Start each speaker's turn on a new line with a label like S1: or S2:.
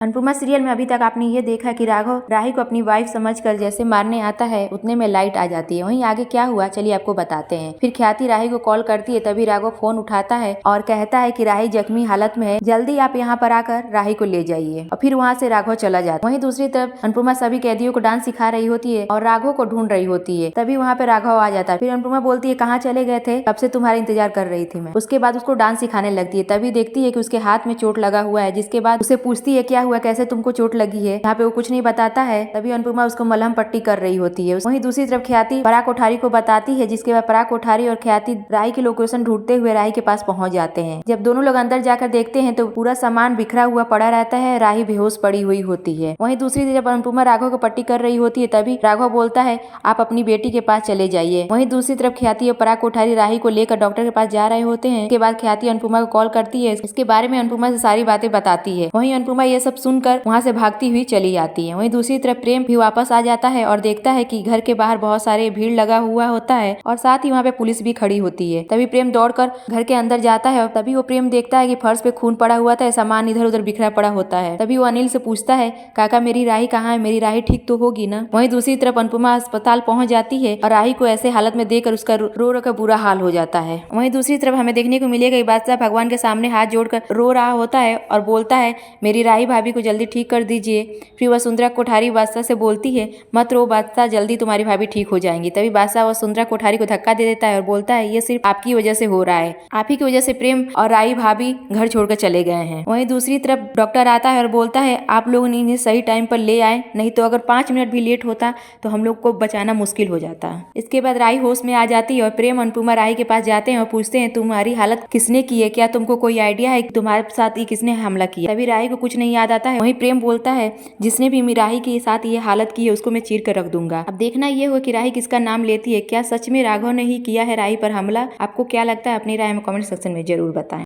S1: Anupama serial में अभी तक आपने ये देखा कि राघव राही को अपनी वाइफ समझकर जैसे मारने आता है उतने में लाइट आ जाती है। वहीं आगे क्या हुआ चलिए आपको बताते हैं। फिर ख्याति राही को कॉल करती है, तभी राघव फोन उठाता है और कहता है कि राही जख्मी हालत में है, जल्दी आप यहाँ पर आकर राही को ले जाइए। और फिर वहाँ से राघव चला जाता है। वहीं दूसरी तरफ अनुपमा सभी कैदियों को डांस सिखा रही होती है और राघव को ढूंढ रही होती है। तभी वहाँ पे राघव आ जाता है। फिर अनुपमा बोलती है कहाँ चले गए थे, कब से तुम्हारा इंतजार कर रही थी मैं। उसके बाद उसको डांस सिखाने लगती है। तभी देखती है कि उसके हाथ में चोट लगा हुआ है। जिसके बाद उसे पूछती है क्या हुआ, कैसे तुमको चोट लगी है। यहाँ पे वो कुछ नहीं बताता है। तभी अनुपमा उसको मलहम पट्टी कर रही होती है। वहीं दूसरी तरफ ख्याति पराग कोठारी को बताती है, जिसके बाद पराग कोठारी और ख्याति राही की लोकेशन ढूंढते हुए राही के पास पहुंच जाते हैं। जब दोनों लोग अंदर जाकर देखते हैं तो पूरा सामान बिखरा हुआ पड़ा रहता है, राही बेहोश पड़ी हुई होती है। वहीं दूसरी तरफ जब अनुपमा राघव को पट्टी कर रही होती है तभी राघव बोलता है आप अपनी बेटी के पास चले जाइए। वहीं दूसरी तरफ ख्याति और पराग कोठारी राही को लेकर डॉक्टर के पास जा रहे होते हैं। इसके बाद ख्याति अनुपमा को कॉल करती है, इसके बारे में अनुपमा से सारी बातें बताती है। वहीं अनुपमा ये सब सुनकर वहाँ से भागती हुई चली जाती है। वहीं दूसरी तरफ प्रेम भी वापस आ जाता है और देखता है कि घर के बाहर बहुत सारे भीड़ लगा हुआ होता है और साथ ही वहाँ पे पुलिस भी खड़ी होती है। तभी प्रेम दौड़कर घर के अंदर जाता है और तभी वो प्रेम देखता है कि फर्श पे खून पड़ा हुआ था, सामान इधर उधर बिखरा पड़ा होता है। तभी वो अनिल से पूछता है काका मेरी राही कहाँ है, मेरी राही ठीक तो होगी ना। वहीं दूसरी तरफ अनुपमा अस्पताल पहुंच जाती है और राही को ऐसे हालत में देखकर उसका रो रो कर बुरा हाल हो जाता है। वहीं दूसरी तरफ हमें देखने को मिलेगा बादशाह भगवान के सामने हाथ जोड़कर रो रहा होता है और बोलता है मेरी राही भाभी को जल्दी ठीक कर दीजिए। फिर वसुंधरा कोठारी बादशाह से बोलती है मत रो बादशाह, जल्दी तुम्हारी भाभी ठीक हो जाएंगी। तभी बादशाह वसुंधरा कोठारी को धक्का दे देता है और बोलता है ये सिर्फ आपकी वजह से हो रहा है, आप ही की वजह से प्रेम और राही भाभी घर छोड़कर चले गए हैं। वहीं दूसरी तरफ डॉक्टर आता है और बोलता है आप लोग इन्हें सही टाइम पर ले आए, नहीं तो अगर 5 मिनट भी लेट होता तो हम लोग को बचाना मुश्किल हो जाता। इसके बाद राही होश में आ जाती है और प्रेम अनुपमा राही के पास जाते हैं और पूछते हैं तुम्हारी हालत किसने की है, क्या तुमको कोई आइडिया है कि तुम्हारे साथ ये किसने हमला किया। तभी राही को कुछ नहीं याद आता है। वहीं प्रेम बोलता है जिसने भी राही के साथ ये हालत की है उसको मैं चीर कर रख दूंगा। अब देखना ये हो कि राही किसका नाम लेती है, क्या सच में राघव ने ही किया है राही पर हमला। आपको क्या लगता है, अपनी राय में कमेंट सेक्शन में जरूर बताएं।